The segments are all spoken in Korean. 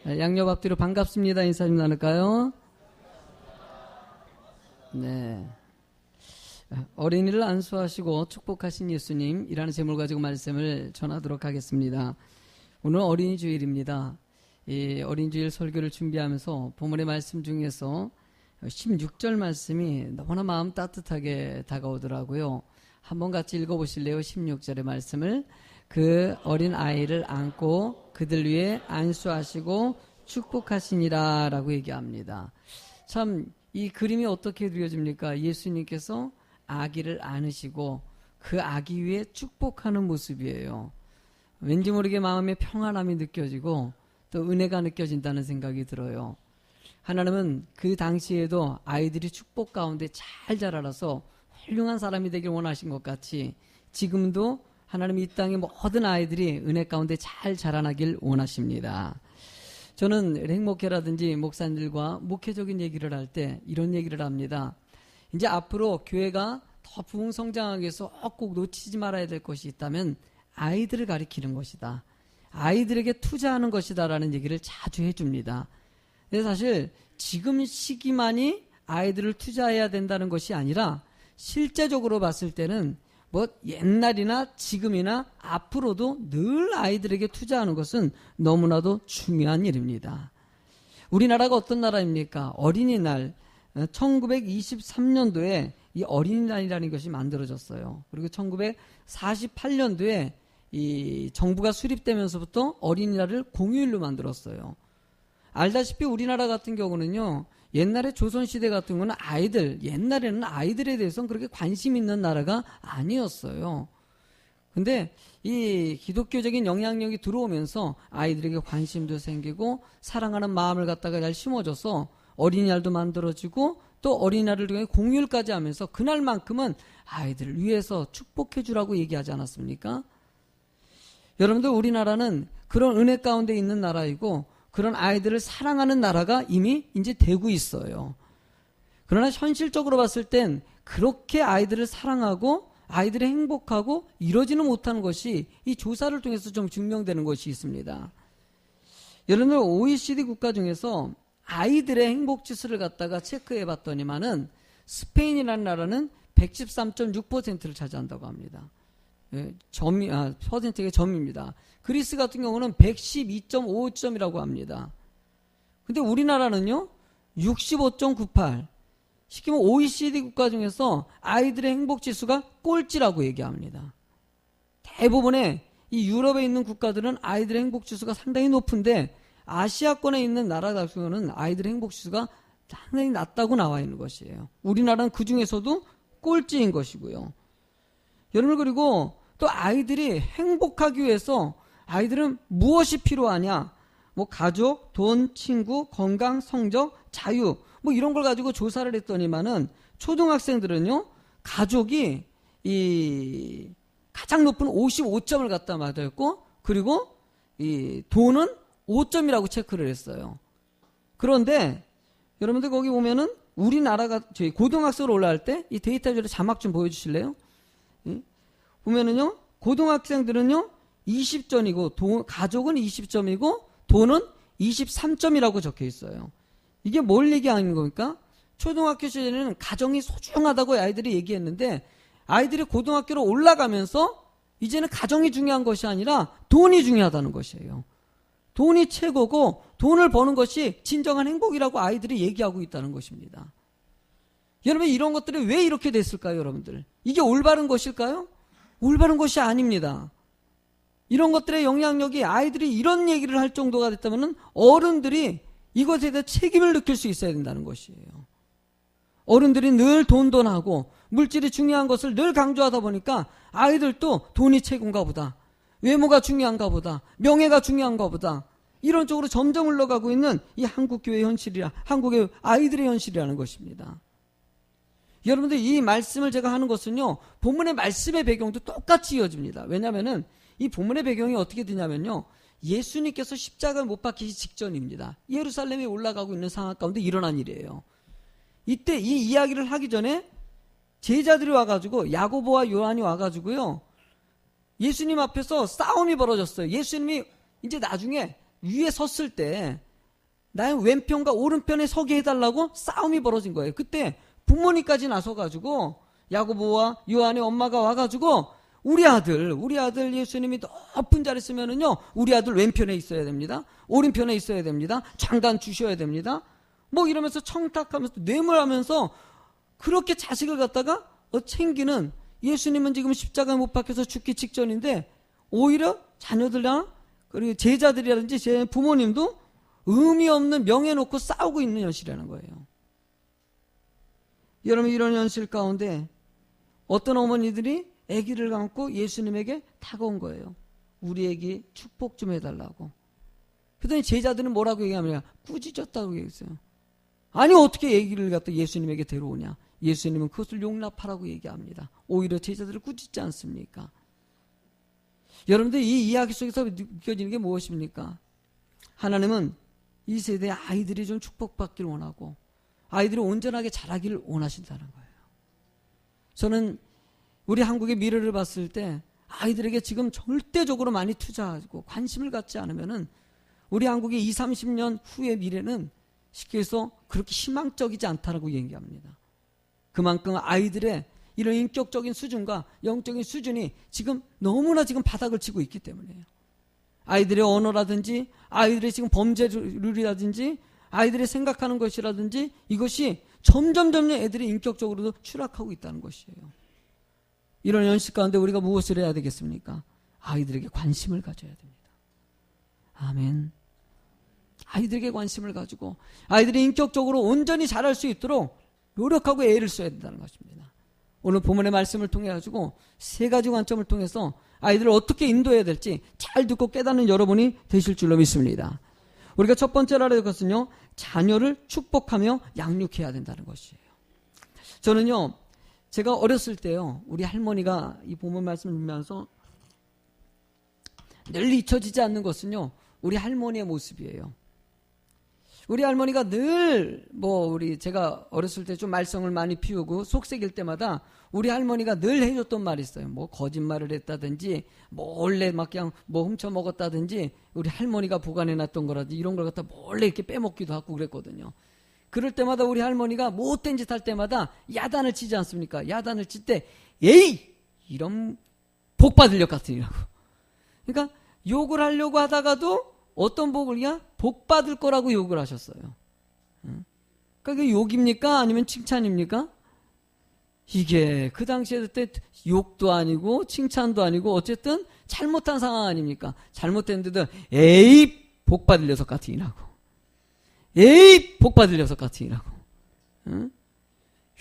양옆 앞뒤로 반갑습니다. 인사 좀 나눌까요? 네. 어린이를 안수하시고 축복하신 예수님이라는 제목을 가지고 말씀을 전하도록 하겠습니다. 오늘 어린이 주일입니다. 이 어린이 주일 설교를 준비하면서 본문의 말씀 중에서 16절 말씀이 너무나 마음 따뜻하게 다가오더라고요. 한번 같이 읽어보실래요? 16절의 말씀을. 그 어린 아이를 안고 그들 위에 안수하시고 축복하시니라 라고 얘기합니다. 참 이 그림이 어떻게 그려집니까? 예수님께서 아기를 안으시고 그 아기 위에 축복하는 모습이에요. 왠지 모르게 마음에 평안함이 느껴지고 또 은혜가 느껴진다는 생각이 들어요. 하나님은 그 당시에도 아이들이 축복 가운데 잘 자라서 훌륭한 사람이 되길 원하신 것 같이 지금도 하나님 이 땅의 모든 아이들이 은혜 가운데 잘 자라나길 원하십니다. 저는 행복회라든지 목사님들과 목회적인 얘기를 할 때 이런 얘기를 합니다. 이제 앞으로 교회가 더 부흥성장하기 위해서 꼭 놓치지 말아야 될 것이 있다면 아이들을 가리키는 것이다. 아이들에게 투자하는 것이다 라는 얘기를 자주 해줍니다. 근데 사실 지금 시기만이 아이들을 투자해야 된다는 것이 아니라 실제적으로 봤을 때는 뭐 옛날이나 지금이나 앞으로도 늘 아이들에게 투자하는 것은 너무나도 중요한 일입니다. 우리나라가 어떤 나라입니까? 어린이날 1923년도에 이 어린이날이라는 것이 만들어졌어요. 그리고 1948년도에 이 정부가 수립되면서부터 어린이날을 공휴일로 만들었어요. 알다시피 우리나라 같은 경우는요, 옛날에 조선시대 같은 경우는 옛날에는 아이들에 대해서는 그렇게 관심 있는 나라가 아니었어요. 근데 이 기독교적인 영향력이 들어오면서 아이들에게 관심도 생기고 사랑하는 마음을 갖다가 잘 심어줘서 어린이날도 만들어지고 또 어린이날을 통해 공휴일까지 하면서 그날만큼은 아이들을 위해서 축복해주라고 얘기하지 않았습니까? 여러분들 우리나라는 그런 은혜 가운데 있는 나라이고 그런 아이들을 사랑하는 나라가 이미 이제 되고 있어요. 그러나 현실적으로 봤을 땐 그렇게 아이들을 사랑하고 아이들이 행복하고 이러지는 못하는 것이 이 조사를 통해서 좀 증명되는 것이 있습니다. 여러분들 OECD 국가 중에서 아이들의 행복 지수를 갖다가 체크해 봤더니만은 스페인이라는 나라는 113.6%를 차지한다고 합니다. 퍼센트의 점입니다. 그리스 같은 경우는 112.5점이라고 합니다. 근데 우리나라는요, 65.98. 시키면 OECD 국가 중에서 아이들의 행복 지수가 꼴찌라고 얘기합니다. 대부분의 이 유럽에 있는 국가들은 아이들의 행복 지수가 상당히 높은데 아시아권에 있는 나라 같은 경우는 아이들의 행복 지수가 상당히 낮다고 나와 있는 것이에요. 우리나라는 그 중에서도 꼴찌인 것이고요. 여러분, 그리고 또 아이들이 행복하기 위해서 아이들은 무엇이 필요하냐? 뭐 가족, 돈, 친구, 건강, 성적, 자유 뭐 이런 걸 가지고 조사를 했더니만은 초등학생들은요, 가족이 이 가장 높은 55점을 갖다 맞았고 그리고 이 돈은 5점이라고 체크를 했어요. 그런데 여러분들 거기 보면은 우리나라가 저희 고등학생으로 올라갈 때 이 데이터들의 자막 좀 보여주실래요? 보면은요, 고등학생들은요 20점이고 가족은 20점이고 돈은 23점이라고 적혀 있어요. 이게 뭘 얘기하는 겁니까? 초등학교 시절에는 가정이 소중하다고 아이들이 얘기했는데 아이들이 고등학교로 올라가면서 이제는 가정이 중요한 것이 아니라 돈이 중요하다는 것이에요. 돈이 최고고 돈을 버는 것이 진정한 행복이라고 아이들이 얘기하고 있다는 것입니다. 여러분, 이런 것들이 왜 이렇게 됐을까요, 여러분들? 이게 올바른 것일까요? 올바른 것이 아닙니다. 이런 것들의 영향력이 아이들이 이런 얘기를 할 정도가 됐다면 어른들이 이것에 대해 책임을 느낄 수 있어야 된다는 것이에요. 어른들이 늘 돈하고 물질이 중요한 것을 늘 강조하다 보니까 아이들도 돈이 최고인가 보다, 외모가 중요한가 보다, 명예가 중요한가 보다, 이런 쪽으로 점점 흘러가고 있는 이 한국교회의 현실이라, 한국의 아이들의 현실이라는 것입니다. 여러분들, 이 말씀을 제가 하는 것은요, 본문의 말씀의 배경도 똑같이 이어집니다. 왜냐하면은 이 본문의 배경이 어떻게 되냐면요, 예수님께서 십자가를 못 박히기 직전입니다. 예루살렘에 올라가고 있는 상황 가운데 일어난 일이에요. 이때 이 이야기를 하기 전에 제자들이 와가지고, 야고보와 요한이 와가지고요, 예수님 앞에서 싸움이 벌어졌어요. 예수님이 이제 나중에 위에 섰을 때 나의 왼편과 오른편에 서게 해달라고 싸움이 벌어진 거예요. 그때 부모님까지 나서가지고 야고보와 요한의 엄마가 와가지고 우리 아들 예수님이 높은 자리에 있으면은요, 우리 아들 왼편에 있어야 됩니다. 오른편에 있어야 됩니다. 장단 주셔야 됩니다. 뭐 이러면서 청탁하면서 뇌물하면서 그렇게 자식을 갖다가 챙기는, 예수님은 지금 십자가에 못 박혀서 죽기 직전인데 오히려 자녀들이랑 그리고 제자들이라든지 제 부모님도 의미 없는 명예 놓고 싸우고 있는 현실이라는 거예요. 여러분, 이런 현실 가운데 어떤 어머니들이 아기를 안고 예수님에게 다가온 거예요. 우리 아기 축복 좀 해달라고. 그랬더니 제자들은 뭐라고 얘기하냐? 꾸짖었다고 얘기했어요. 아니 어떻게 아기를 갖다 예수님에게 데려오냐? 예수님은 그것을 용납하라고 얘기합니다. 오히려 제자들을 꾸짖지 않습니까? 여러분들, 이 이야기 속에서 느껴지는 게 무엇입니까? 하나님은 이 세대의 아이들이 좀 축복받기를 원하고 아이들이 온전하게 자라기를 원하신다는 거예요. 저는 우리 한국의 미래를 봤을 때 아이들에게 지금 절대적으로 많이 투자하고 관심을 갖지 않으면은 우리 한국의 20, 30년 후의 미래는 쉽게 해서 그렇게 희망적이지 않다라고 얘기합니다. 그만큼 아이들의 이런 인격적인 수준과 영적인 수준이 지금 너무나 지금 바닥을 치고 있기 때문이에요. 아이들의 언어라든지 아이들의 지금 범죄율이라든지 아이들의 생각하는 것이라든지 이것이 점점 애들이 인격적으로도 추락하고 있다는 것이에요. 이런 현실 가운데 우리가 무엇을 해야 되겠습니까? 아이들에게 관심을 가져야 됩니다. 아멘. 아이들에게 관심을 가지고 아이들이 인격적으로 온전히 자랄 수 있도록 노력하고 애를 써야 된다는 것입니다. 오늘 본문의 말씀을 통해 가지고 세 가지 관점을 통해서 아이들을 어떻게 인도해야 될지 잘 듣고 깨닫는 여러분이 되실 줄로 믿습니다. 우리가 첫 번째로 알아야 될 것은요, 자녀를 축복하며 양육해야 된다는 것이에요. 저는요, 제가 어렸을 때요, 우리 할머니가 이 본문 말씀을 보면서 늘 잊혀지지 않는 것은요, 우리 할머니의 모습이에요. 우리 할머니가 늘 제가 어렸을 때 좀 말썽을 많이 피우고 속색일 때마다 우리 할머니가 늘 해줬던 말이 있어요. 뭐 거짓말을 했다든지 몰래 막 그냥 뭐 훔쳐 먹었다든지 우리 할머니가 보관해놨던 거라든지 이런 걸 갖다 몰래 이렇게 빼먹기도 하고 그랬거든요. 그럴 때마다 우리 할머니가 못된 짓 할 때마다 야단을 치지 않습니까? 야단을 칠 때 에이! 이런 복 받을 력 같으니라고. 그러니까 욕을 하려고 하다가도 어떤 복을이야? 복 받을 거라고 욕을 하셨어요. 그러니까 그게 욕입니까? 아니면 칭찬입니까? 이게 그 당시에 그때 욕도 아니고 칭찬도 아니고 어쨌든 잘못한 상황 아닙니까? 잘못했는데도 에이 복 받을 녀석 같으니라고. 에이 복 받을 녀석 같으니라고.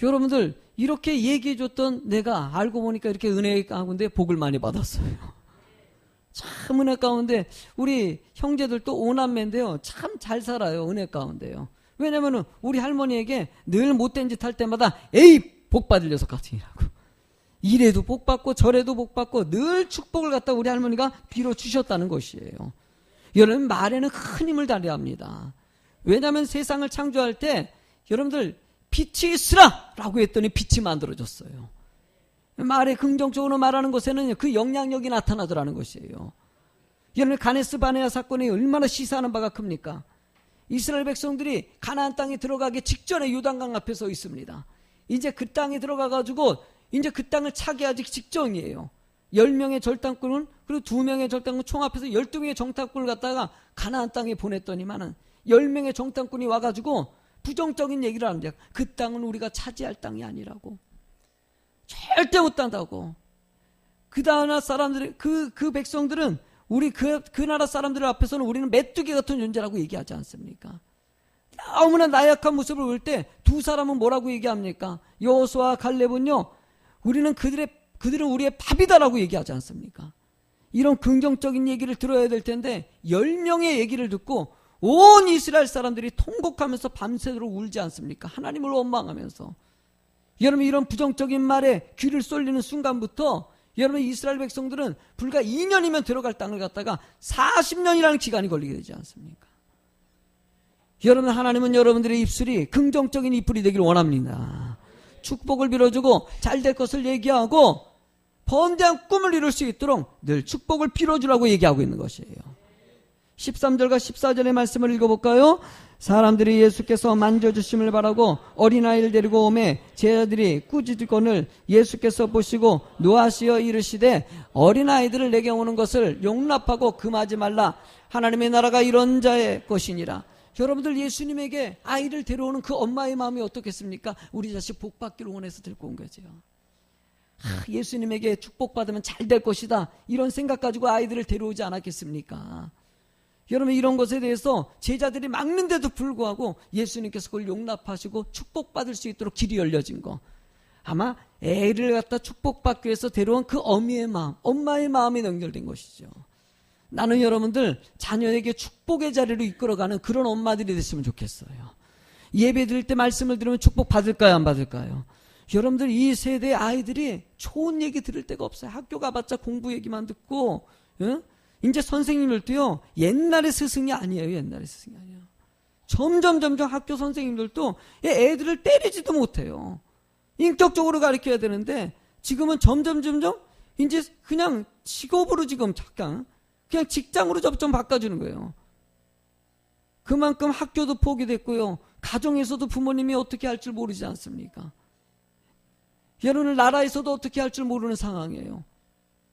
여러분들 이렇게 얘기해줬던 내가 알고 보니까 이렇게 은혜 가운데 복을 많이 받았어요. 참 은혜 가운데 우리 형제들도 오남매인데요, 참 잘 살아요. 은혜 가운데요. 왜냐면은 우리 할머니에게 늘 못된 짓 할 때마다 에이 복 받을 녀석 같으니라고. 이래도 복 받고 저래도 복 받고 늘 축복을 갖다 우리 할머니가 빌어 주셨다는 것이에요. 여러분, 말에는 큰 힘을 발휘합니다. 왜냐하면 세상을 창조할 때 여러분들 빛이 있으라 라고 했더니 빛이 만들어졌어요. 말에 긍정적으로 말하는 것에는 그 영향력이 나타나더라는 것이에요. 여러분, 가네스 바네아 사건이 얼마나 시사하는 바가 큽니까? 이스라엘 백성들이 가나안 땅에 들어가기 직전에 요단강 앞에 서 있습니다. 이제 그 땅에 들어가가지고 이제 그 땅을 차지하기 직전이에요. 10명의 절단꾼은, 그리고 2명의 절단꾼 총 합해서 12명의 정탐꾼을 갖다가 가나안 땅에 보냈더니만은 10명의 정탐꾼이 와가지고 부정적인 얘기를 합니다. 그 땅은 우리가 차지할 땅이 아니라고. 절대 못 한다고. 그 나라 사람들, 그 백성들은 우리 그 나라 사람들 앞에서는 우리는 메뚜기 같은 존재라고 얘기하지 않습니까? 너무나 나약한 모습을 볼 때 두 사람은 뭐라고 얘기합니까? 여호수아와 갈렙은요, 그들은 우리의 밥이다라고 얘기하지 않습니까? 이런 긍정적인 얘기를 들어야 될 텐데 10명의 얘기를 듣고 온 이스라엘 사람들이 통곡하면서 밤새도록 울지 않습니까? 하나님을 원망하면서. 여러분, 이런 부정적인 말에 귀를 쏠리는 순간부터 여러분, 이스라엘 백성들은 불과 2년이면 들어갈 땅을 갖다가 40년이라는 기간이 걸리게 되지 않습니까? 여러분, 하나님은 여러분들의 입술이 긍정적인 입술이 되기를 원합니다. 축복을 빌어주고 잘될 것을 얘기하고 번대한 꿈을 이룰 수 있도록 늘 축복을 빌어주라고 얘기하고 있는 것이에요. 13절과 14절의 말씀을 읽어볼까요? 사람들이 예수께서 만져주심을 바라고 어린아이를 데리고 오매 제자들이 꾸짖거늘 예수께서 보시고 노하시어 이르시되 어린아이들을 내게 오는 것을 용납하고 금하지 말라. 하나님의 나라가 이런 자의 것이니라. 여러분들, 예수님에게 아이를 데려오는 그 엄마의 마음이 어떻겠습니까? 우리 자식 복받기를 원해서 데리고 온 거죠. 예수님에게 축복받으면 잘 될 것이다, 이런 생각 가지고 아이들을 데려오지 않았겠습니까? 여러분, 이런 것에 대해서 제자들이 막는데도 불구하고 예수님께서 그걸 용납하시고 축복받을 수 있도록 길이 열려진 거, 아마 애를 갖다 축복받기 위해서 데려온 그 어미의 마음, 엄마의 마음이 연결된 것이죠. 나는 여러분들 자녀에게 축복의 자리로 이끌어가는 그런 엄마들이 됐으면 좋겠어요. 예배 드릴 때 말씀을 들으면 축복 받을까요, 안 받을까요? 여러분들, 이 세대의 아이들이 좋은 얘기 들을 데가 없어요. 학교 가봤자 공부 얘기만 듣고, 이제 선생님들도요, 옛날의 스승이 아니에요. 옛날의 스승이 아니에요. 점점 학교 선생님들도 애들을 때리지도 못해요. 인격적으로 가르쳐야 되는데 지금은 점점 이제 그냥 직업으로 지금 잠깐 그냥 직장으로 좀 바꿔주는 거예요. 그만큼 학교도 포기됐고요. 가정에서도 부모님이 어떻게 할 줄 모르지 않습니까? 여러분들 나라에서도 어떻게 할 줄 모르는 상황이에요.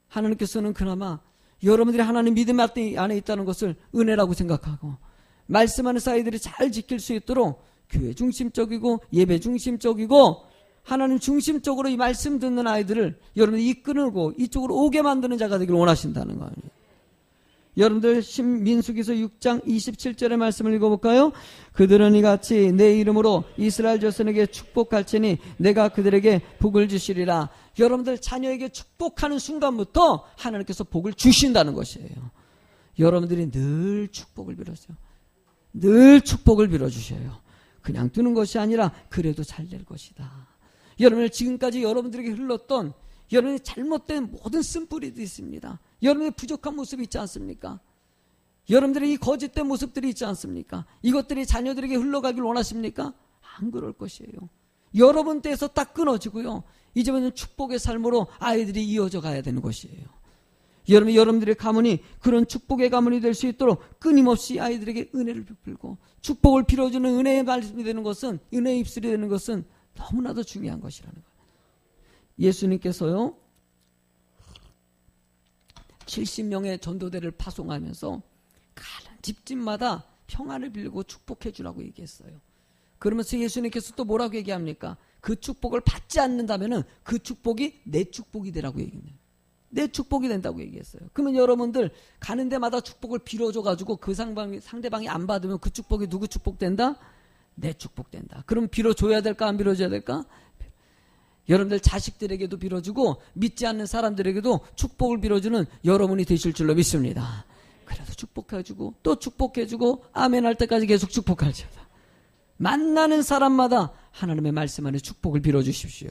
하나님께서는 그나마 여러분들이 하나님 믿음 안에 있다는 것을 은혜라고 생각하고 말씀 안에서 아이들이 잘 지킬 수 있도록 교회 중심적이고 예배 중심적이고 하나님 중심적으로 이 말씀 듣는 아이들을 여러분들이 이끌고 이쪽으로 오게 만드는 자가 되기를 원하신다는 거예요. 여러분들 민수기서 6장 27절의 말씀을 읽어볼까요? 그들은 이같이 내 이름으로 이스라엘 자손에게 축복할지니 내가 그들에게 복을 주시리라. 여러분들 자녀에게 축복하는 순간부터 하나님께서 복을 주신다는 것이에요. 여러분들이 늘 축복을 빌어주세요. 늘 축복을 빌어주셔요. 그냥 두는 것이 아니라 그래도 잘 될 것이다. 여러분들, 지금까지 여러분들에게 흘렀던 여러분의 잘못된 모든 쓴뿌리도 있습니다. 여러분의 부족한 모습이 있지 않습니까? 여러분들의 이 거짓된 모습들이 있지 않습니까? 이것들이 자녀들에게 흘러가길 원하십니까? 안 그럴 것이에요. 여러분 때에서 딱 끊어지고요, 이제는 축복의 삶으로 아이들이 이어져 가야 되는 것이에요. 여러분들의 가문이 그런 축복의 가문이 될 수 있도록 끊임없이 아이들에게 은혜를 베풀고 축복을 빌어주는 은혜의 말씀이 되는 것은, 은혜의 입술이 되는 것은 너무나도 중요한 것이라는 거예요. 예수님께서요 70명의 전도대를 파송하면서 가는 집집마다 평안을 빌고 축복해 주라고 얘기했어요. 그러면서 예수님께서 또 뭐라고 얘기합니까? 그 축복을 받지 않는다면 그 축복이 내 축복이 되라고 얘기해요. 내 축복이 된다고 얘기했어요. 그러면 여러분들 가는 데마다 축복을 빌어줘가지고 그 상대방이 안 받으면 그 축복이 누구 축복 된다? 내 축복 된다. 그럼 빌어줘야 될까, 안 빌어줘야 될까? 여러분들 자식들에게도 빌어주고 믿지 않는 사람들에게도 축복을 빌어주는 여러분이 되실 줄로 믿습니다. 그래도 축복해주고 또 축복해주고 아멘 할 때까지 계속 축복할지어다. 만나는 사람마다 하나님의 말씀 안에 축복을 빌어주십시오.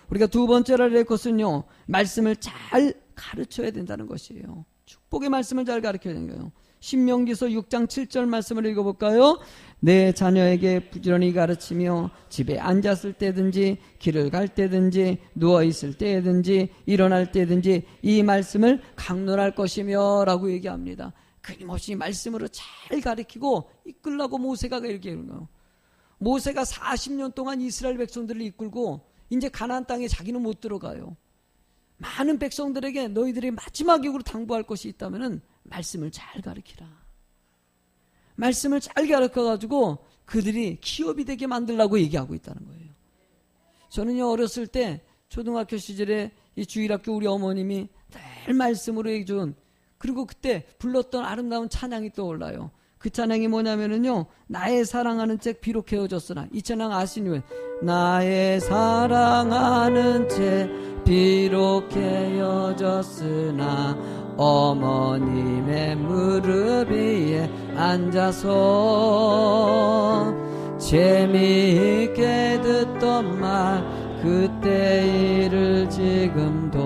우리가 두 번째로 할 것은요, 말씀을 잘 가르쳐야 된다는 것이에요. 축복의 말씀을 잘 가르쳐야 되는 거예요. 신명기서 6장 7절 말씀을 읽어볼까요? 내 자녀에게 부지런히 가르치며 집에 앉았을 때든지 길을 갈 때든지 누워있을 때든지 일어날 때든지 이 말씀을 강론할 것이며 라고 얘기합니다. 끊임없이 말씀으로 잘 가르치고 이끌라고 모세가 얘기하는 거예요. 모세가 40년 동안 이스라엘 백성들을 이끌고 이제 가나안 땅에 자기는 못 들어가요. 많은 백성들에게 너희들이 마지막으로 당부할 것이 있다면 말씀을 잘 가르치라. 말씀을 잘 가르쳐가지고 그들이 기업이 되게 만들라고 얘기하고 있다는 거예요. 저는요, 어렸을 때 초등학교 시절에 이 주일학교 우리 어머님이 늘 말씀으로 해준, 그리고 그때 불렀던 아름다운 찬양이 떠올라요. 그 찬양이 뭐냐면은요, 나의 사랑하는 책 비록 헤어졌으나. 이 찬양 아시는? 나의 사랑하는 책 비록 헤어졌으나 어머님의 무릎 위에 앉아서 재미있게 듣던 말 그때 일을 지금도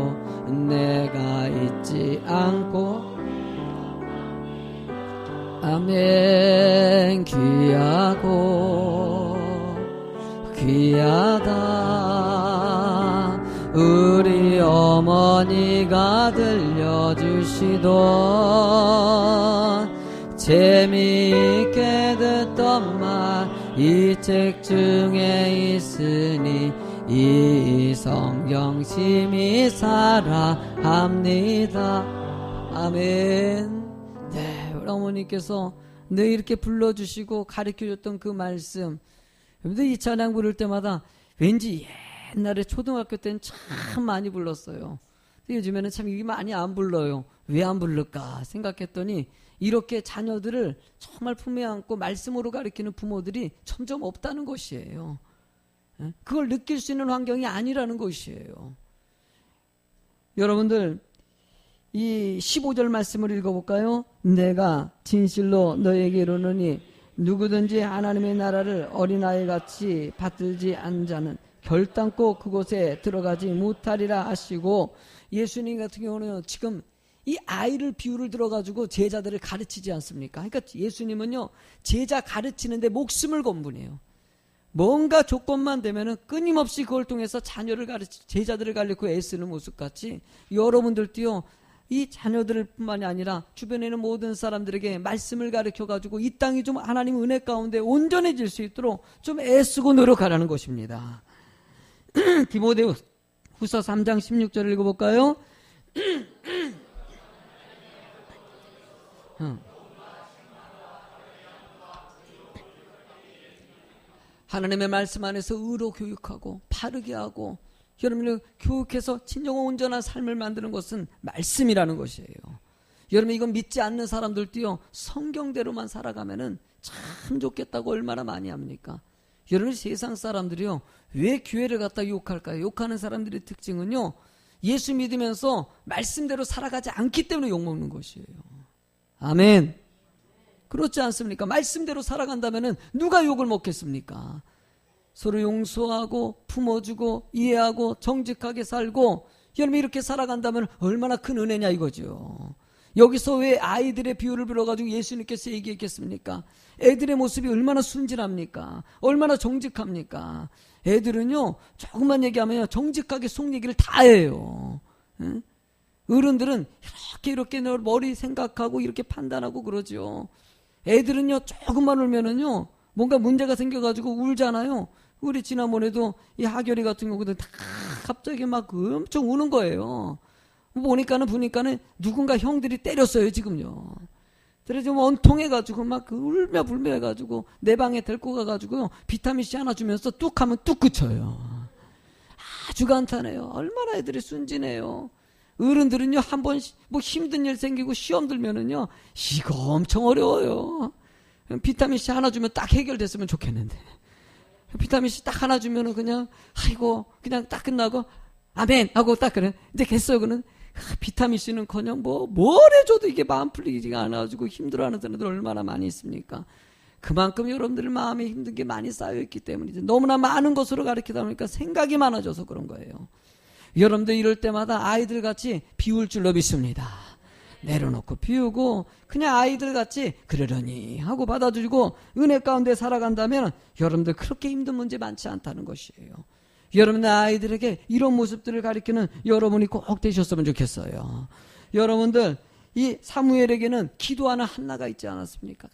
내가 잊지 않고. 아멘. 귀하고 귀하다 우리 어머니가 들려주시던 재미있게 듣던 말 이 책 중에 있으니 이 성경 심히 사랑합니다. 아멘. 네, 우리 어머니께서 늘 이렇게 불러주시고 가르쳐줬던 그 말씀, 여러분들 이 찬양 부를 때마다 왠지 옛날에 초등학교 때는 참 많이 불렀어요. 근데 요즘에는 참 이게 많이 안 불러요. 왜 안 부를까 생각했더니 이렇게 자녀들을 정말 품에 안고 말씀으로 가르치는 부모들이 점점 없다는 것이에요. 그걸 느낄 수 있는 환경이 아니라는 것이에요. 여러분들 이 15절 말씀을 읽어볼까요? 내가 진실로 너에게 이르노니 누구든지 하나님의 나라를 어린아이같이 받들지 않은 자는 결단코 그곳에 들어가지 못하리라 하시고, 예수님 같은 경우는 지금 이 아이를 비유를 들어가지고 제자들을 가르치지 않습니까? 그러니까 예수님은요, 제자 가르치는데 목숨을 건 분이에요. 뭔가 조건만 되면은 끊임없이 그걸 통해서 제자들을 가르치고 애쓰는 모습같이 여러분들도요, 이 자녀들을 뿐만이 아니라 주변에 있는 모든 사람들에게 말씀을 가르쳐가지고 이 땅이 좀 하나님 은혜 가운데 온전해질 수 있도록 좀 애쓰고 노력하라는 것입니다. 디모데후서 3장 16절을 읽어볼까요? 하나님의 말씀 안에서 의로 교육하고 바르게 하고, 여러분을 교육해서 진정한 온전한 삶을 만드는 것은 말씀이라는 것이에요. 여러분 이건 믿지 않는 사람들도요, 성경대로만 살아가면은 참 좋겠다고 얼마나 많이 합니까? 여러분 세상 사람들이요, 왜 교회를 갖다 욕할까요? 욕하는 사람들의 특징은요, 예수 믿으면서 말씀대로 살아가지 않기 때문에 욕먹는 것이에요. 아멘. 그렇지 않습니까? 말씀대로 살아간다면은 누가 욕을 먹겠습니까? 서로 용서하고 품어주고 이해하고 정직하게 살고, 여러분 이렇게 살아간다면 얼마나 큰 은혜냐 이거죠. 여기서 왜 아이들의 비유를 불어가지고 예수님께서 얘기했겠습니까? 애들의 모습이 얼마나 순진합니까? 얼마나 정직합니까? 애들은요, 조금만 얘기하면 정직하게 속 얘기를 다 해요. 응? 어른들은 이렇게 머리 생각하고 이렇게 판단하고 그러죠. 애들은요, 조금만 울면은요, 뭔가 문제가 생겨가지고 울잖아요. 우리 지난번에도 이 하결이 같은 경우도 다 갑자기 막 엄청 우는 거예요. 보니까는 누군가 형들이 때렸어요, 지금요. 그래서 좀 원통해가지고 막 울며 불며 해가지고 내 방에 데리고 가가지고 비타민C 하나 주면서 뚝 하면 뚝 그쳐요. 아주 간단해요. 얼마나 애들이 순진해요. 어른들은요, 한번 뭐 힘든 일 생기고 시험 들면은요, 이거 엄청 어려워요. 비타민C 하나 주면 딱 해결됐으면 좋겠는데, 비타민C 딱 하나 주면은 그냥 아이고 그냥 딱 끝나고 아멘 하고 딱 그래. 근데 개썩은 비타민C는커녕 뭘 해줘도 이게 마음 풀리지가 않아가지고 힘들어하는 사람들 얼마나 많이 있습니까? 그만큼 여러분들 마음에 힘든 게 많이 쌓여있기 때문이죠. 너무나 많은 것으로 가르치다 보니까 생각이 많아져서 그런 거예요. 여러분들 이럴 때마다 아이들 같이 비울 줄로 믿습니다. 내려놓고 비우고 그냥 아이들 같이 그러려니 하고 받아주고 은혜 가운데 살아간다면 여러분들 그렇게 힘든 문제 많지 않다는 것이에요. 여러분들 아이들에게 이런 모습들을 가르치는 여러분이 꼭 되셨으면 좋겠어요. 여러분들 이 사무엘에게는 기도하는 한나가 있지 않았습니까?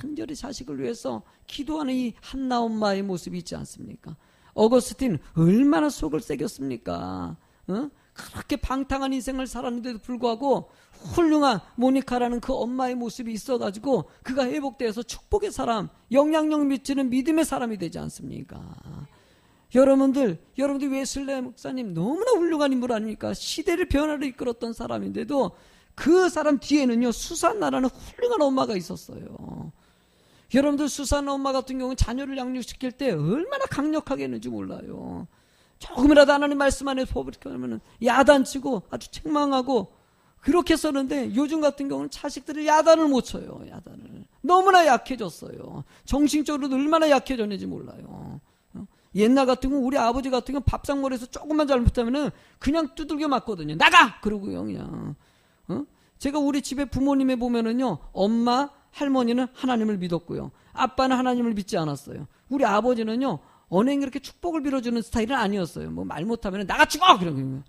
간절히 자식을 위해서 기도하는 이 한나 엄마의 모습이 있지 않습니까? 어거스틴 얼마나 속을 새겼습니까? 그렇게 방탕한 인생을 살았는데도 불구하고 훌륭한 모니카라는 그 엄마의 모습이 있어가지고 그가 회복되어서 축복의 사람, 영향력 미치는 믿음의 사람이 되지 않습니까? 여러분들 웨슬레 목사님 너무나 훌륭한 인물 아닙니까? 시대를 변화를 이끌었던 사람인데도 그 사람 뒤에는요, 수산나라는 훌륭한 엄마가 있었어요. 여러분들 수산나 엄마 같은 경우는 자녀를 양육시킬 때 얼마나 강력하게 했는지 몰라요. 조금이라도 하나님 말씀 안에 포부리켜하면 야단치고 아주 책망하고 그렇게 썼는데, 요즘 같은 경우는 자식들을 야단을 못 쳐요. 야단을 너무나 약해졌어요. 정신적으로도 얼마나 약해졌는지 몰라요. 옛날 같은 경우 우리 아버지 같은 경우 밥상머리에서 조금만 잘못하면은 그냥 두들겨 맞거든요. 나가! 그러고요 그냥. 제가 우리 집에 부모님에 보면은요, 엄마 할머니는 하나님을 믿었고요, 아빠는 하나님을 믿지 않았어요. 우리 아버지는요, 언행이 이렇게 축복을 빌어주는 스타일은 아니었어요. 뭐 말 못하면 나가 죽어! 그러고요.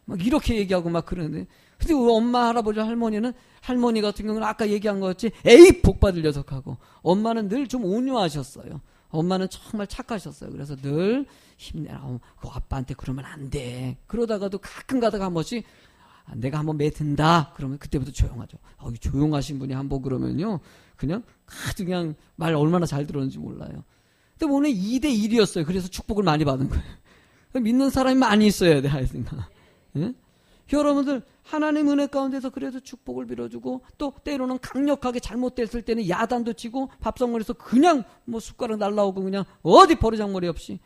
막 이렇게 얘기하고 막 그러는데, 근데 우리 엄마, 할아버지, 할머니는, 할머니 같은 경우는 아까 얘기한 것 같이 에이 복 받을 녀석하고, 엄마는 늘 좀 온유하셨어요. 엄마는 정말 착하셨어요. 그래서 늘 힘내라. 그 아빠한테 그러면 안 돼. 그러다가도 가끔 가다가 한 번씩 내가 한번 매든다. 그러면 그때부터 조용하죠. 조용하신 분이 한번 그러면요, 그냥 아주 그냥 말 얼마나 잘 들었는지 몰라요. 근데 오늘 2대1이었어요. 그래서 축복을 많이 받은 거예요. 믿는 사람이 많이 있어야 돼, 하여튼가. 예? 여러분들, 하나님 은혜 가운데서 그래도 축복을 빌어주고, 또 때로는 강력하게 잘못됐을 때는 야단도 치고, 밥상머리에서 그냥 뭐 숟가락 날라오고 그냥 어디 버르장머리 없이.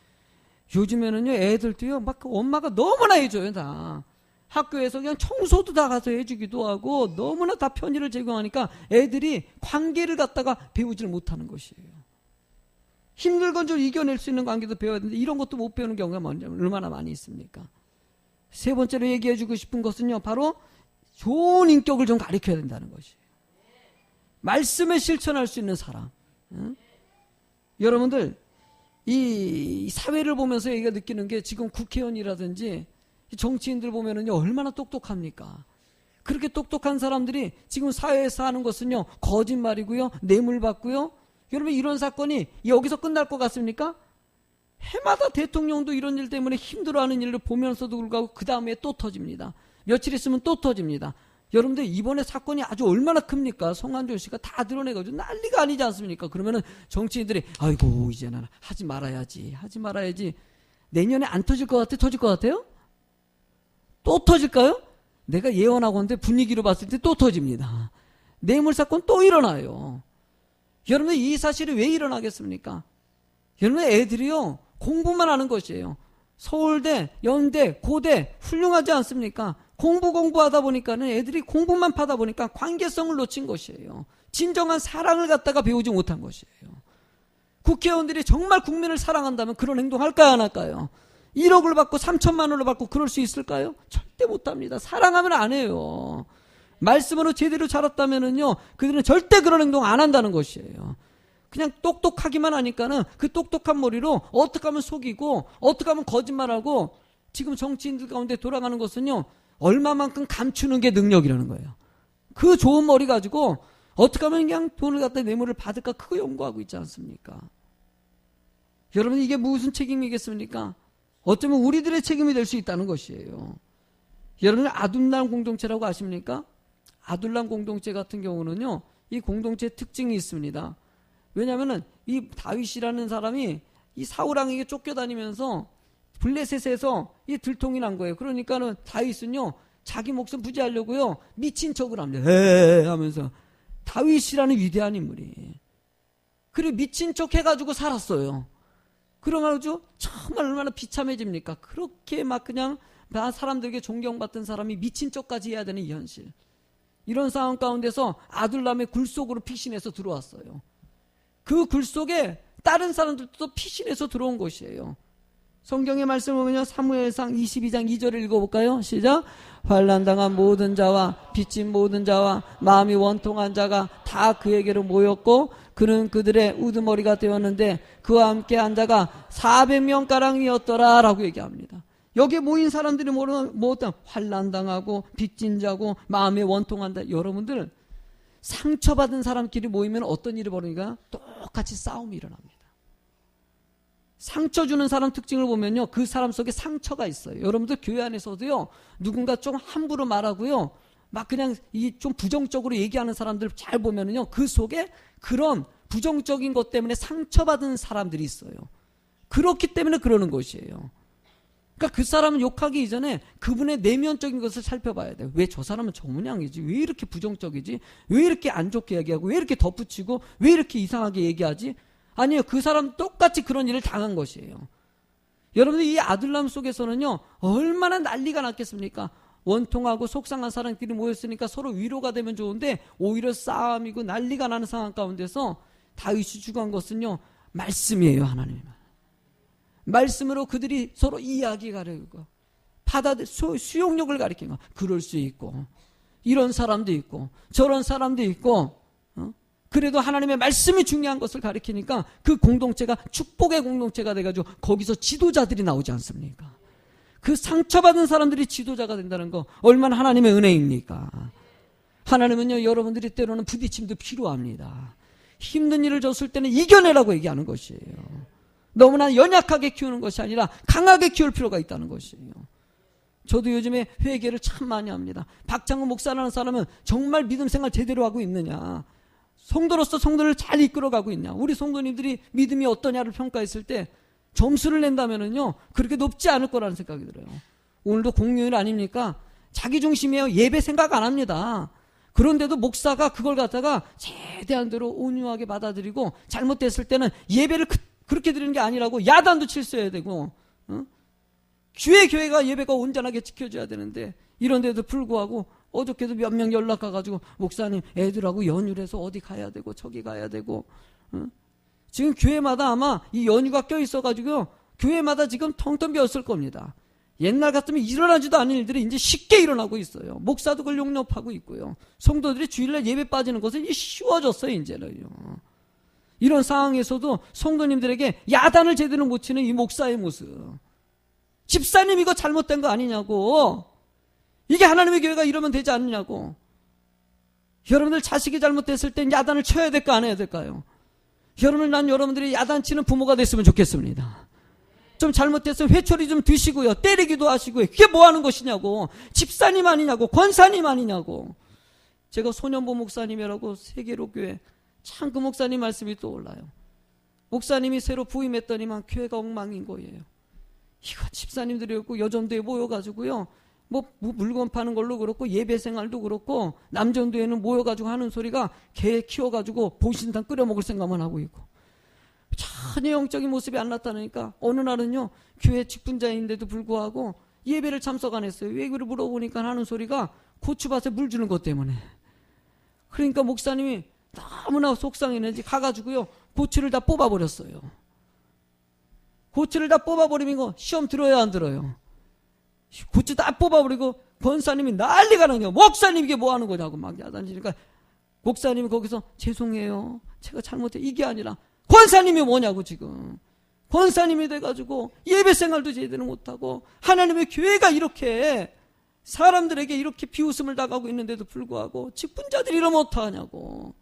요즘에는요, 애들도요, 막 엄마가 너무나 해줘요, 다. 학교에서 그냥 청소도 다 가서 해주기도 하고, 너무나 다 편의를 제공하니까 애들이 관계를 갖다가 배우지를 못하는 것이에요. 힘든 건 좀 이겨낼 수 있는 관계도 배워야 되는데, 이런 것도 못 배우는 경우가 얼마나 많이 있습니까? 세 번째로 얘기해주고 싶은 것은요, 바로 좋은 인격을 좀 가르쳐야 된다는 것이에요. 말씀에 실천할 수 있는 사람. 응? 여러분들, 이 사회를 보면서 얘가 느끼는 게, 지금 국회의원이라든지 정치인들 보면은요, 얼마나 똑똑합니까? 그렇게 똑똑한 사람들이 지금 사회에서 하는 것은요, 거짓말이고요, 뇌물 받고요. 여러분, 이런 사건이 여기서 끝날 것 같습니까? 해마다 대통령도 이런 일 때문에 힘들어하는 일을 보면서도 불구하고 그 다음에 또 터집니다. 며칠 있으면 또 터집니다. 여러분들, 이번에 사건이 아주 얼마나 큽니까? 성한종 씨가 다 드러내가지고 난리가 아니지 않습니까? 그러면은 정치인들이 아이고 이제는 하지 말아야지. 내년에 안 터질 것 같아? 터질 것 같아요? 또 터질까요? 내가 예언하고는데 분위기로 봤을 때 또 터집니다. 뇌물 사건 또 일어나요. 여러분들, 이 사실이 왜 일어나겠습니까? 여러분, 애들이요, 공부만 하는 것이에요. 서울대, 연대, 고대 훌륭하지 않습니까? 공부하다 보니까는 애들이 공부만 파다 보니까 관계성을 놓친 것이에요. 진정한 사랑을 갖다가 배우지 못한 것이에요. 국회의원들이 정말 국민을 사랑한다면 그런 행동 할까요, 안 할까요? 1억을 받고 3천만 원을 받고 그럴 수 있을까요? 절대 못합니다. 사랑하면 안 해요. 말씀으로 제대로 자랐다면은요, 그들은 절대 그런 행동 안 한다는 것이에요. 그냥 똑똑하기만 하니까는 그 똑똑한 머리로 어떻게 하면 속이고 어떻게 하면 거짓말하고, 지금 정치인들 가운데 돌아가는 것은요, 얼마만큼 감추는 게 능력이라는 거예요. 그 좋은 머리 가지고 어떻게 하면 그냥 돈을 갖다 뇌물을 받을까, 그거 연구하고 있지 않습니까? 여러분, 이게 무슨 책임이겠습니까? 어쩌면 우리들의 책임이 될 수 있다는 것이에요. 여러분, 아둘람 공동체라고 아십니까? 아둘람 공동체 같은 경우는요, 이 공동체 특징이 있습니다. 왜냐하면은 이 다윗이라는 사람이 이 사울왕에게 쫓겨다니면서 블레셋에서 이 들통이 난 거예요. 그러니까는 다윗은요, 자기 목숨 부지하려고요, 미친 척을 합니다. 에 하면서. 다윗이라는 위대한 인물이. 그래, 미친 척 해가지고 살았어요. 그러가지고 정말 얼마나 비참해집니까? 그렇게 막 그냥 사람들에게 존경받던 사람이 미친 척까지 해야 되는 이 현실. 이런 상황 가운데서 아둘람의 굴 속으로 피신해서 들어왔어요. 그 굴 속에 다른 사람들도 피신해서 들어온 것이에요. 성경의 말씀을 보면 사무엘상 22장 2절을 읽어볼까요? 시작. 환난당한 모든 자와 빚진 모든 자와 마음이 원통한 자가 다 그에게로 모였고, 그는 그들의 우두머리가 되었는데 그와 함께 한 자가 400명가량이었더라 라고 얘기합니다. 여기에 모인 사람들이 뭐었다? 환난당하고 빚진 자고 마음이 원통한 자. 여러분들, 상처받은 사람끼리 모이면 어떤 일이 벌어지니까 똑같이 싸움이 일어납니다. 상처 주는 사람 특징을 보면요, 그 사람 속에 상처가 있어요. 여러분들, 교회 안에서도요, 누군가 좀 함부로 말하고요, 막 그냥 이 좀 부정적으로 얘기하는 사람들 잘 보면은요, 그 속에 그런 부정적인 것 때문에 상처받은 사람들이 있어요. 그렇기 때문에 그러는 것이에요. 그러니까 그 사람은 욕하기 이전에 그분의 내면적인 것을 살펴봐야 돼요. 왜 저 사람은 저 모양이지? 왜 이렇게 부정적이지? 왜 이렇게 안 좋게 얘기하고? 왜 이렇게 덧붙이고? 왜 이렇게 이상하게 얘기하지? 아니요, 그 사람 똑같이 그런 일을 당한 것이에요. 여러분들, 이 아둘람 속에서는요, 얼마나 난리가 났겠습니까? 원통하고 속상한 사람끼리 모였으니까 서로 위로가 되면 좋은데 오히려 싸움이고 난리가 나는 상황 가운데서 다윗이 주관 것은요, 말씀이에요. 하나님의 말씀으로 그들이 서로 이야기 가르치고 수용력을 가리키는 거. 그럴 수 있고, 이런 사람도 있고, 저런 사람도 있고, 그래도 하나님의 말씀이 중요한 것을 가리키니까 그 공동체가 축복의 공동체가 돼가지고 거기서 지도자들이 나오지 않습니까? 그 상처받은 사람들이 지도자가 된다는 거 얼마나 하나님의 은혜입니까? 하나님은요, 여러분들이 때로는 부딪힘도 필요합니다. 힘든 일을 줬을 때는 이겨내라고 얘기하는 것이에요. 너무나 연약하게 키우는 것이 아니라 강하게 키울 필요가 있다는 것이에요. 저도 요즘에 회개를 참 많이 합니다. 박창호 목사라는 사람은 정말 믿음 생활 제대로 하고 있느냐, 성도로서 성도를 잘 이끌어가고 있냐, 우리 성도님들이 믿음이 어떠냐를 평가했을 때 점수를 낸다면은요, 그렇게 높지 않을 거라는 생각이 들어요. 오늘도 공휴일 아닙니까? 자기중심이에요. 예배 생각 안 합니다. 그런데도 목사가 그걸 갖다가 최대한대로 온유하게 받아들이고, 잘못됐을 때는 예배를 그렇게 드리는 게 아니라고 야단도 칠수해야 되고, 교회가 예배가 온전하게 지켜줘야 되는데, 이런데도 불구하고 어저께도 몇 명 연락 가가지고 목사님 애들하고 연휴를 해서 어디 가야 되고 저기 가야 되고, 지금 교회마다 아마 이 연휴가 껴있어가지고 교회마다 지금 텅텅 비었을 겁니다. 옛날 같으면 일어나지도 않은 일들이 이제 쉽게 일어나고 있어요. 목사도 그걸 용납하고 있고요. 성도들이 주일날 예배 빠지는 것은 이제 쉬워졌어요, 이제는요. 이런 상황에서도 성도님들에게 야단을 제대로 못 치는 이 목사의 모습. 집사님 이거 잘못된 거 아니냐고. 이게 하나님의 교회가 이러면 되지 않느냐고. 여러분들 자식이 잘못됐을 땐 야단을 쳐야 될까 안 해야 될까요? 난 여러분들이 야단치는 부모가 됐으면 좋겠습니다. 좀 잘못됐으면 회초리 좀 드시고요, 때리기도 하시고요. 그게 뭐 하는 것이냐고. 집사님 아니냐고, 권사님 아니냐고. 제가 소년보 목사님이라고 세계로교회, 참 그 목사님 말씀이 떠올라요. 목사님이 새로 부임했더니만 교회가 엉망인 거예요. 이거 집사님들이 없고 여전도에 모여가지고요, 뭐 물건 파는 걸로 그렇고 예배 생활도 그렇고 남전도에는 모여가지고 하는 소리가 개 키워가지고 보신탕 끓여 먹을 생각만 하고 있고, 전혀 영적인 모습이 안 나타나니까 어느 날은요, 교회 직분자인데도 불구하고 예배를 참석 안 했어요. 왜 그를 물어보니까 하는 소리가 고추밭에 물 주는 것 때문에. 그러니까 목사님이 너무나 속상했는지 가가지고요, 고추를 다 뽑아버렸어요. 고추를 다 뽑아버리면 이거 시험 들어야 안 들어요? 고추 다 뽑아버리고 권사님이 난리가 난 거예요. 목사님 이게 뭐 하는 거냐고 막 야단치니까, 목사님이 거기서 죄송해요, 제가 잘못해, 이게 아니라 권사님이 뭐냐고. 지금 권사님이 돼가지고 예배 생활도 제대로 못하고 하나님의 교회가 이렇게 사람들에게 이렇게 비웃음을 당하고 있는데도 불구하고 직분자들이 이러면 어떡하냐고.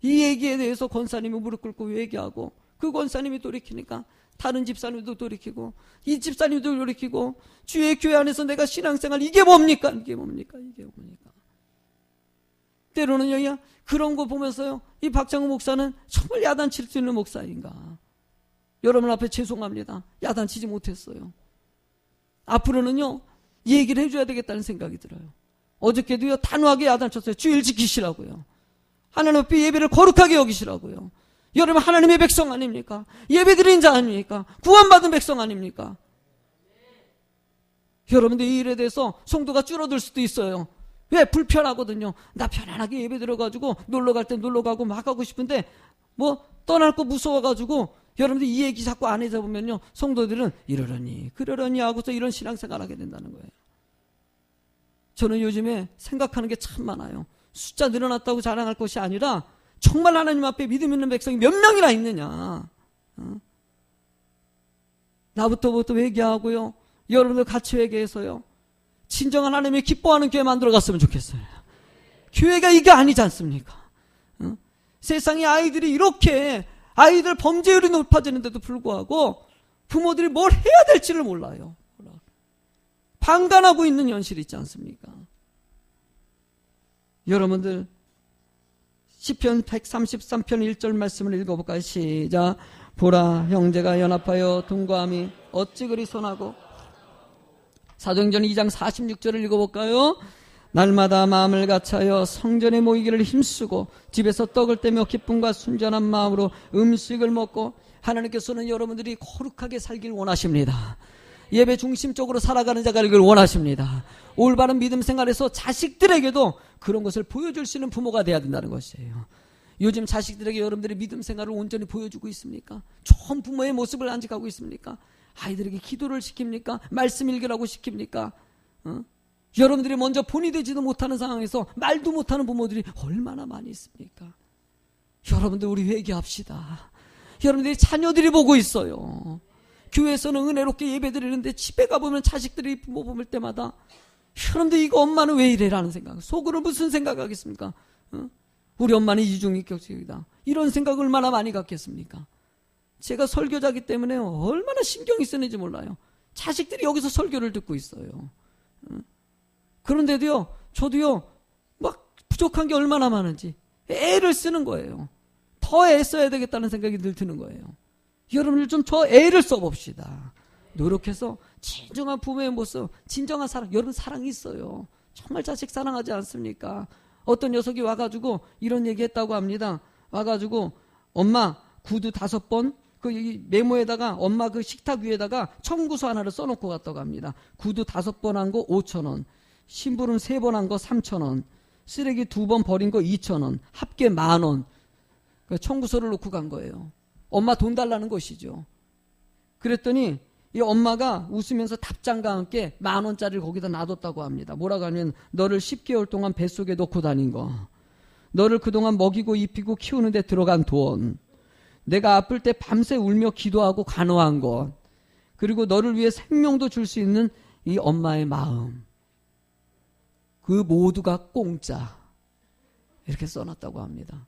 이 얘기에 대해서 권사님이 무릎 꿇고 얘기하고, 그 권사님이 돌이키니까 다른 집사님도 돌이키고 이 집사님도 돌이키고, 주의 교회 안에서 내가 신앙생활 이게 뭡니까? 이게 뭡니까? 이게 뭡니까? 때로는요, 그런 거 보면서요, 이 박창호 목사는 정말 야단칠 수 있는 목사인가. 여러분 앞에 죄송합니다. 야단치지 못했어요. 앞으로는요, 얘기를 해줘야 되겠다는 생각이 들어요. 어저께도요, 단호하게 야단쳤어요. 주일 지키시라고요. 하나님 앞에 예배를 거룩하게 여기시라고요. 여러분 하나님의 백성 아닙니까? 예배드린 자 아닙니까? 구원받은 백성 아닙니까? 여러분들 이 일에 대해서 성도가 줄어들 수도 있어요. 왜? 불편하거든요. 나 편안하게 예배 들어가지고 놀러 갈 때 놀러 가고 막 하고 싶은데 뭐 떠날 거 무서워가지고 여러분들 이 얘기 자꾸 안 해서 보면요, 성도들은 이러려니 그러려니 하고서 이런 신앙생활 하게 된다는 거예요. 저는 요즘에 생각하는 게 참 많아요. 숫자 늘어났다고 자랑할 것이 아니라 정말 하나님 앞에 믿음 있는 백성이 몇 명이나 있느냐. 나부터 회개하고요, 여러분들 같이 회개해서요, 진정한 하나님이 기뻐하는 교회 만들어 갔으면 좋겠어요. 교회가 이게 아니지 않습니까? 세상에 아이들이 이렇게 아이들 범죄율이 높아지는데도 불구하고 부모들이 뭘 해야 될지를 몰라요. 방관하고 있는 현실이 있지 않습니까? 여러분들 시편 133편 1절 말씀을 읽어볼까요? 시작. 보라, 형제가 연합하여 동거함이 어찌 그리 선하고. 사도행전 2장 46절을 읽어볼까요? 날마다 마음을 같이하여 성전에 모이기를 힘쓰고 집에서 떡을 떼며 기쁨과 순전한 마음으로 음식을 먹고. 하나님께서는 여러분들이 거룩하게 살길 원하십니다. 예배 중심적으로 살아가는 자가 되길 원하십니다. 올바른 믿음 생활에서 자식들에게도 그런 것을 보여줄 수 있는 부모가 돼야 된다는 것이에요. 요즘 자식들에게 여러분들이 믿음 생활을 온전히 보여주고 있습니까? 좋은 부모의 모습을 간직하고 있습니까? 아이들에게 기도를 시킵니까? 말씀 읽으라고 시킵니까? 여러분들이 먼저 본이 되지도 못하는 상황에서 말도 못하는 부모들이 얼마나 많이 있습니까? 여러분들 우리 회개합시다. 여러분들이 자녀들이 보고 있어요. 교회에서는 은혜롭게 예배드리는데 집에 가보면 자식들이 부모 보물 때마다 그런데 이거 엄마는 왜 이래라는 생각, 속으로 무슨 생각하겠습니까? 우리 엄마는 이중인격적이다, 이런 생각을 얼마나 많이 갖겠습니까? 제가 설교자기 때문에 얼마나 신경이 쓰는지 몰라요. 자식들이 여기서 설교를 듣고 있어요. 그런데도요, 저도요, 막 부족한 게 얼마나 많은지 애를 쓰는 거예요. 더 애 써야 되겠다는 생각이 늘 드는 거예요. 여러분들 좀 저 애를 써봅시다. 노력해서 진정한 부모의 모습, 진정한 사랑, 여러분 사랑이 있어요. 정말 자식 사랑하지 않습니까? 어떤 녀석이 와가지고 이런 얘기 했다고 합니다. 와가지고 엄마 구두 5번, 그 메모에다가 엄마 그 식탁 위에다가 청구서 하나를 써놓고 갔다고 합니다. 구두 5번 한 거 5,000원, 심부름 3번 한 거 3,000원, 쓰레기 2번 버린 거 2,000원, 합계 10,000원. 그 청구서를 놓고 간 거예요. 엄마 돈 달라는 것이죠. 그랬더니 이 엄마가 웃으면서 답장과 함께 10,000원짜리를 거기다 놔뒀다고 합니다. 뭐라고 하면, 너를 10개월 동안 뱃속에 넣고 다닌 거, 너를 그동안 먹이고 입히고 키우는 데 들어간 돈, 내가 아플 때 밤새 울며 기도하고 간호한 것, 그리고 너를 위해 생명도 줄 수 있는 이 엄마의 마음, 그 모두가 공짜, 이렇게 써놨다고 합니다.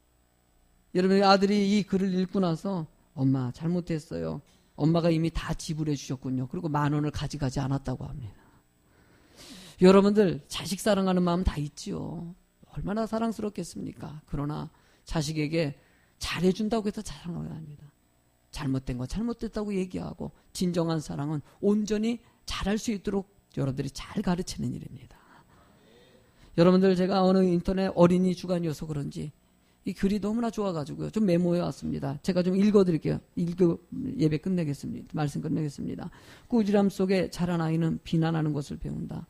여러분의 아들이 이 글을 읽고 나서 엄마 잘못했어요, 엄마가 이미 다 지불해 주셨군요, 그리고 10,000원을 가져가지 않았다고 합니다. 여러분들 자식 사랑하는 마음 다 있지요. 얼마나 사랑스럽겠습니까? 그러나 자식에게 잘해준다고 해서 사랑하면 합니다. 잘못된 거 잘못됐다고 얘기하고, 진정한 사랑은 온전히 잘할 수 있도록 여러분들이 잘 가르치는 일입니다. 여러분들, 제가 어느 인터넷 어린이 주간이어서 그런지 이 글이 너무나 좋아가지고요, 좀 메모해 왔습니다. 제가 좀 읽어드릴게요. 예배 끝내겠습니다. 말씀 끝내겠습니다. 꾸지람 속에 자란 아이는 비난하는 것을 배운다.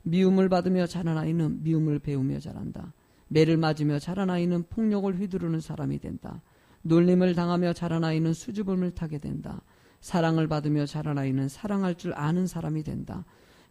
미움을 받으며 자란 아이는 미움을 배우며 자란다. 매를 맞으며 자란 아이는 폭력을 휘두르는 사람이 된다. 놀림을 당하며 자란 아이는 수줍음을 타게 된다. 사랑을 받으며 자란 아이는 사랑할 줄 아는 사람이 된다.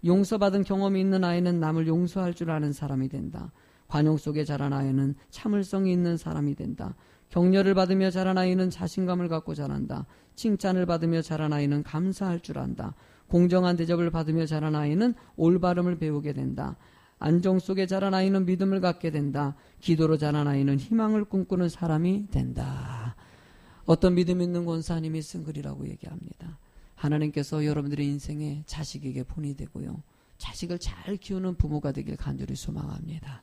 용서받은 경험이 있는 아이는 남을 용서할 줄 아는 사람이 된다. 관용 속에 자란 아이는 참을성이 있는 사람이 된다. 격려를 받으며 자란 아이는 자신감을 갖고 자란다. 칭찬을 받으며 자란 아이는 감사할 줄 안다. 공정한 대접을 받으며 자란 아이는 올바름을 배우게 된다. 안정 속에 자란 아이는 믿음을 갖게 된다. 기도로 자란 아이는 희망을 꿈꾸는 사람이 된다. 어떤 믿음 있는 권사님이 쓴 글이라고 얘기합니다. 하나님께서 여러분들의 인생에 자식에게 본이 되고요, 자식을 잘 키우는 부모가 되길 간절히 소망합니다.